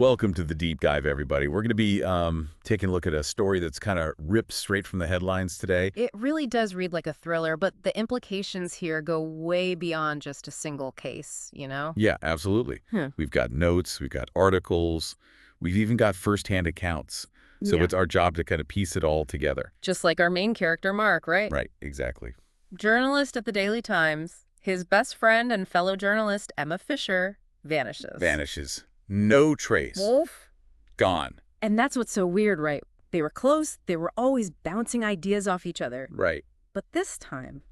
Welcome to the deep dive, everybody. We're going to be taking a look at a story that's kind of ripped straight from the headlines today. It really does read like a thriller, but the implications here go way beyond just a single case, you know? Yeah, absolutely. Huh. We've got notes, we've got articles, we've even got firsthand accounts. So Yeah. it's our job to kind of piece it all together. Just like our main character, Mark, right? Right, exactly. Journalist at the Daily Times. His best friend and fellow journalist, Emma Fisher, vanishes. Vanishes. No trace. Wolf? Gone. And that's what's so weird, right? They were close, they were always bouncing ideas off each other. Right. But this time,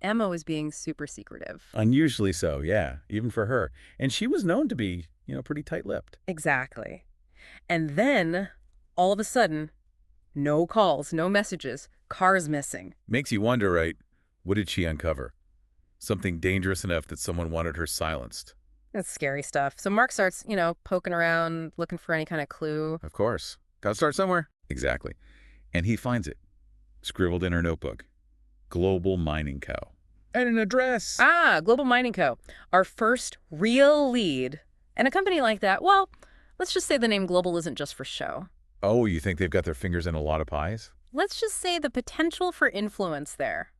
Emma was being super secretive. Unusually so, yeah, even for her. And she was known to be, pretty tight-lipped. Exactly. And then, all of a sudden, no calls, no messages, cars missing. Makes you wonder, right? What did she uncover? Something dangerous enough that someone wanted her silenced. That's scary stuff. So Mark starts, poking around, looking for any kind of clue. Of course. Gotta start somewhere. Exactly. And he finds it, scribbled in her notebook. Global Mining Co. And an address. Ah, Global Mining Co. Our first real lead. And a company like that, well, let's just say the name Global isn't just for show. Oh, you think they've got their fingers in a lot of pies? Let's just say the potential for influence there.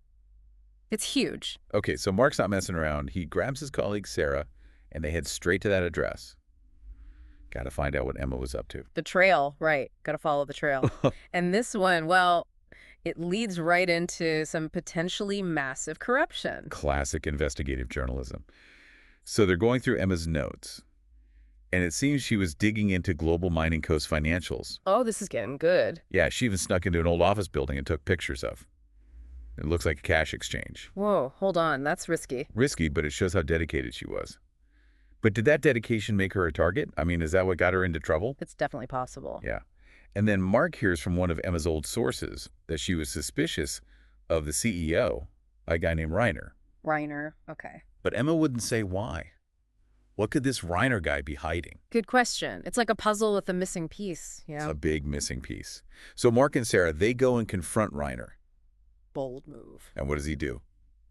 It's huge. Okay, so Mark's not messing around. He grabs his colleague Sarah, and they head straight to that address. Gotta find out what Emma was up to. The trail, right. Gotta follow the trail. And this one, well, it leads right into some potentially massive corruption. Classic investigative journalism. So they're going through Emma's notes, and it seems she was digging into Global Mining Co.'s financials. Oh, this is getting good. Yeah, she even snuck into an old office building and took pictures of. It looks like a cash exchange. Whoa, hold on. That's risky. Risky, but it shows how dedicated she was. But did that dedication make her a target? I mean, is that what got her into trouble? It's definitely possible. Yeah. And then Mark hears from one of Emma's old sources that she was suspicious of the CEO, a guy named Reiner. Reiner, okay. But Emma wouldn't say why. What could this Reiner guy be hiding? Good question. It's like a puzzle with a missing piece, It's a big missing piece. So Mark and Sarah, they go and confront Reiner. Bold move. And what does he do?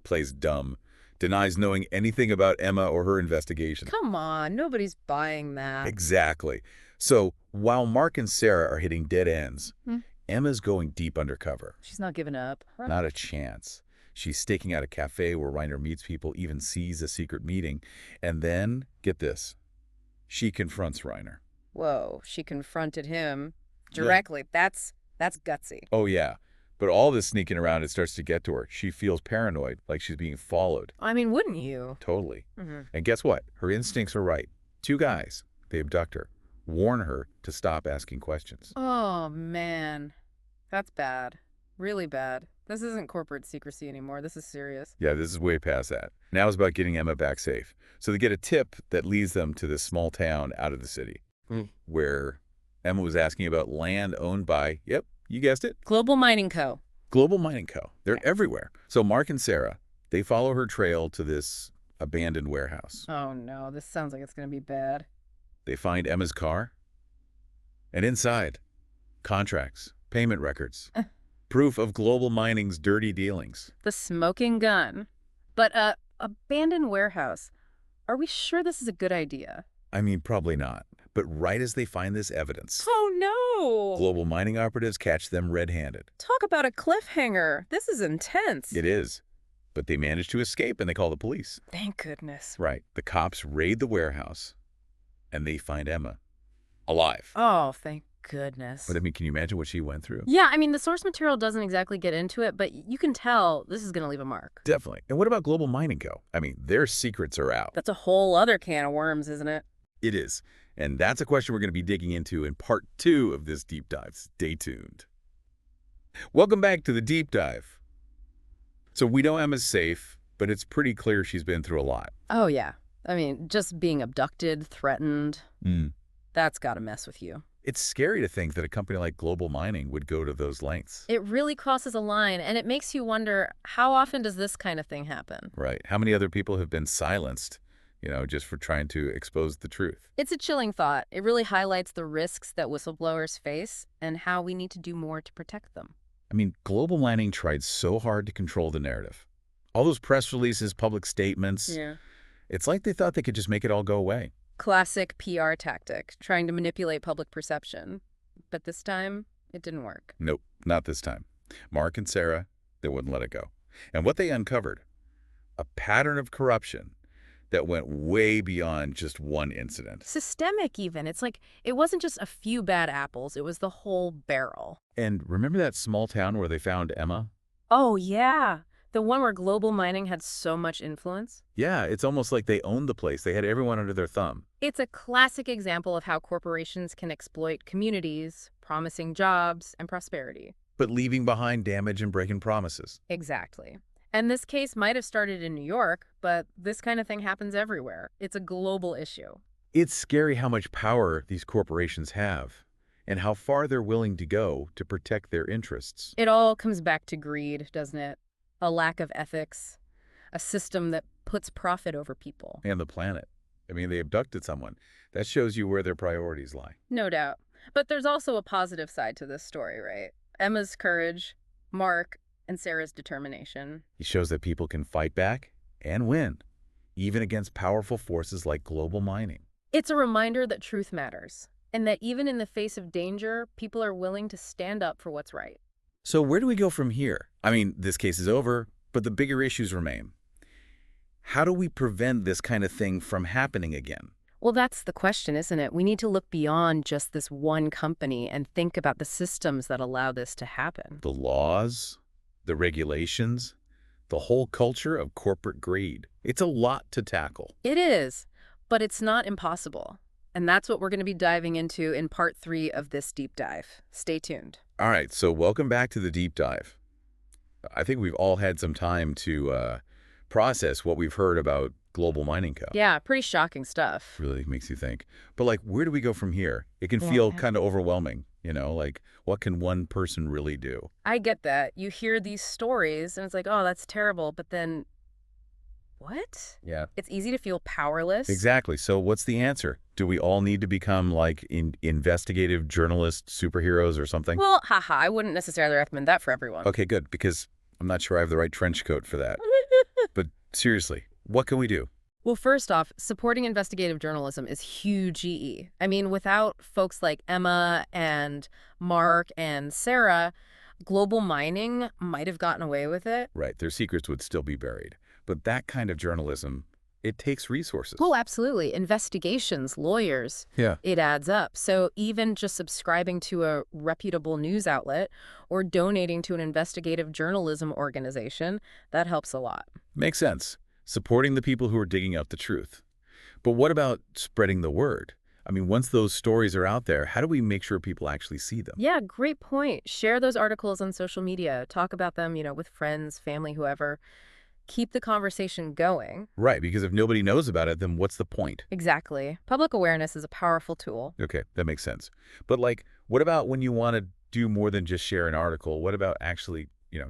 Plays dumb. Denies knowing anything about Emma or her investigation. Come on, nobody's buying that. Exactly. So while Mark and Sarah are hitting dead ends, Hmm. Emma's going deep undercover. She's not giving up. Huh? Not a chance. She's staking out a cafe where Reiner meets people, even sees a secret meeting. And then, get this, she confronts Reiner. Whoa, she confronted him directly. That's gutsy. Oh, yeah. But all this sneaking around, it starts to get to her. She feels paranoid, like she's being followed. I mean, wouldn't you? Totally. Mm-hmm. And guess what? Her instincts are right. Two guys, they abduct her, warn her to stop asking questions. Oh, man. That's bad. Really bad. This isn't corporate secrecy anymore. This is serious. Yeah, this is way past that. Now it's about getting Emma back safe. So they get a tip that leads them to this small town out of the city, where Emma was asking about land owned by, yep, you guessed it, Global Mining Co. Global Mining Co. They're everywhere. So Mark and Sarah, they follow her trail to this abandoned warehouse. Oh, no. This sounds like it's going to be bad. They find Emma's car, and inside, contracts, payment records, proof of Global Mining's dirty dealings. The smoking gun. But abandoned warehouse. Are we sure this is a good idea? I mean, probably not. But right as they find this evidence, Oh, no. Global Mining operatives catch them red-handed. Talk about a cliffhanger. This is intense. It is. But they manage to escape and they call the police. Thank goodness. Right. The cops raid the warehouse and they find Emma alive. Oh, thank goodness. But I mean, can you imagine what she went through? Yeah, I mean, the source material doesn't exactly get into it, but you can tell this is going to leave a mark. Definitely. And what about Global Mining Co.? I mean, their secrets are out. That's a whole other can of worms, isn't it? It is. And that's a question we're going to be digging into in part 2 of this deep dive. Stay tuned. Welcome back to the deep dive. So we know Emma's safe, but it's pretty clear she's been through a lot. Oh, yeah. I mean, just being abducted, threatened, that's got to mess with you. It's scary to think that a company like Global Mining would go to those lengths. It really crosses a line, and it makes you wonder, how often does this kind of thing happen? Right. How many other people have been silenced, just for trying to expose the truth? It's a chilling thought. It really highlights the risks that whistleblowers face and how we need to do more to protect them. I mean, Global Mining tried so hard to control the narrative. All those press releases, public statements. Yeah. It's like they thought they could just make it all go away. Classic PR tactic, trying to manipulate public perception. But this time, it didn't work. Nope, not this time. Mark and Sarah, they wouldn't let it go. And what they uncovered, a pattern of corruption that went way beyond just one incident. Systemic, even. It's like it wasn't just a few bad apples, it was the whole barrel. And remember that small town where they found Emma? Oh, yeah. The one where global mining had so much influence? Yeah, it's almost like they owned the place. They had everyone under their thumb. It's a classic example of how corporations can exploit communities, promising jobs and prosperity. But leaving behind damage and breaking promises. Exactly. And this case might have started in New York, but this kind of thing happens everywhere. It's a global issue. It's scary how much power these corporations have and how far they're willing to go to protect their interests. It all comes back to greed, doesn't it? A lack of ethics, a system that puts profit over people. And the planet. I mean, they abducted someone. That shows you where their priorities lie. No doubt. But there's also a positive side to this story, right? Emma's courage, Mark, and Sarah's determination. He shows that people can fight back and win, even against powerful forces like global mining. It's a reminder that truth matters, and that even in the face of danger, people are willing to stand up for what's right. So where do we go from here? I mean, this case is over, but the bigger issues remain. How do we prevent this kind of thing from happening again? Well, that's the question, isn't it? We need to look beyond just this one company and think about the systems that allow this to happen. The laws, the regulations, the whole culture of corporate greed. It's a lot to tackle. It is, but it's not impossible. And that's what we're going to be diving into in part 3 of this deep dive. Stay tuned. All right, so welcome back to the deep dive. I think we've all had some time to process what we've heard about Global Mining Co. Yeah, pretty shocking stuff. Really makes you think. But like, where do we go from here? It can feel kind of overwhelming, you know, like what can one person really do? I get that. You hear these stories and it's like, oh, that's terrible. But then what? Yeah. It's easy to feel powerless. Exactly. So what's the answer? Do we all need to become like investigative journalist superheroes or something? Well, haha, I wouldn't necessarily recommend that for everyone. Okay, good, because I'm not sure I have the right trench coat for that. But seriously, what can we do? Well, first off, supporting investigative journalism is huge EE. I mean, without folks like Emma and Mark and Sarah, global mining might have gotten away with it. Right, their secrets would still be buried. But that kind of journalism, it takes resources. Oh, absolutely. Investigations, lawyers. Yeah. It adds up. So even just subscribing to a reputable news outlet or donating to an investigative journalism organization, that helps a lot. Makes sense. Supporting the people who are digging out the truth. But what about spreading the word? I mean, once those stories are out there, how do we make sure people actually see them? Yeah, great point. Share those articles on social media. Talk about them, with friends, family, whoever. Keep the conversation going. Right, because if nobody knows about it, then what's the point? Exactly. Public awareness is a powerful tool. Okay, that makes sense. But like, what about when you want to do more than just share an article? What about actually,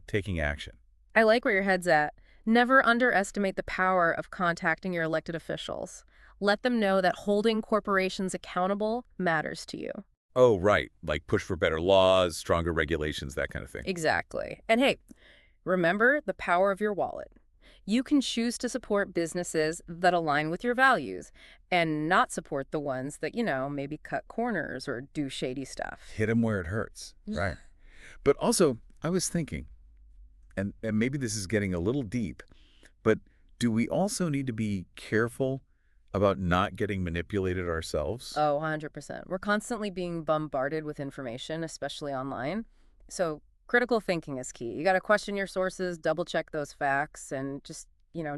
taking action? I like where your head's at. Never underestimate the power of contacting your elected officials. Let them know that holding corporations accountable matters to you. Oh, right. Like push for better laws, stronger regulations, that kind of thing. Exactly. And hey, remember the power of your wallet. You can choose to support businesses that align with your values and not support the ones that, maybe cut corners or do shady stuff. Hit them where it hurts. Right. But also, I was thinking, and maybe this is getting a little deep, but do we also need to be careful about not getting manipulated ourselves? Oh, 100%. We're constantly being bombarded with information, especially online. So critical thinking is key. You got to question your sources, double check those facts, and just,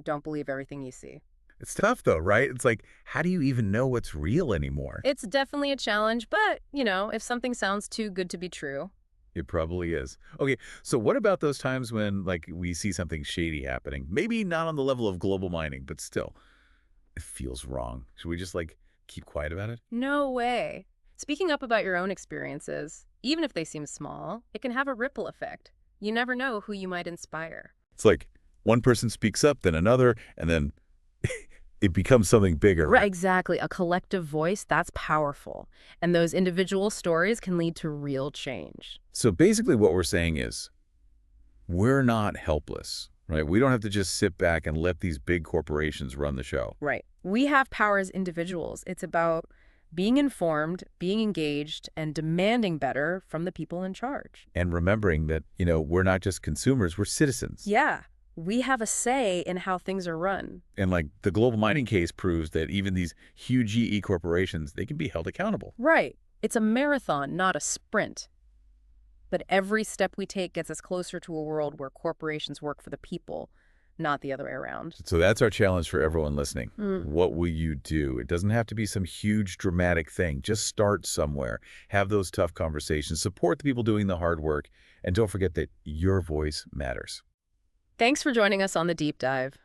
don't believe everything you see. It's tough though, right? It's like, how do you even know what's real anymore? It's definitely a challenge, but, if something sounds too good to be true. It probably is. Okay, so what about those times when, like, we see something shady happening? Maybe not on the level of global mining, but still, it feels wrong. Should we just, like, keep quiet about it? No way. Speaking up about your own experiences, even if they seem small, it can have a ripple effect. You never know who you might inspire. It's like one person speaks up, then another, and then it becomes something bigger. Right, exactly. A collective voice, that's powerful. And those individual stories can lead to real change. So basically what we're saying is we're not helpless, right? We don't have to just sit back and let these big corporations run the show. Right. We have power as individuals. It's about being informed, being engaged, and demanding better from the people in charge. And remembering that, we're not just consumers, we're citizens. Yeah, we have a say in how things are run. And like the global mining case proves that even these huge GE corporations, they can be held accountable. Right. It's a marathon, not a sprint. But every step we take gets us closer to a world where corporations work for the people, not the other way around. So that's our challenge for everyone listening. Mm. What will you do? It doesn't have to be some huge dramatic thing. Just start somewhere. Have those tough conversations. Support the people doing the hard work. And don't forget that your voice matters. Thanks for joining us on The Deep Dive.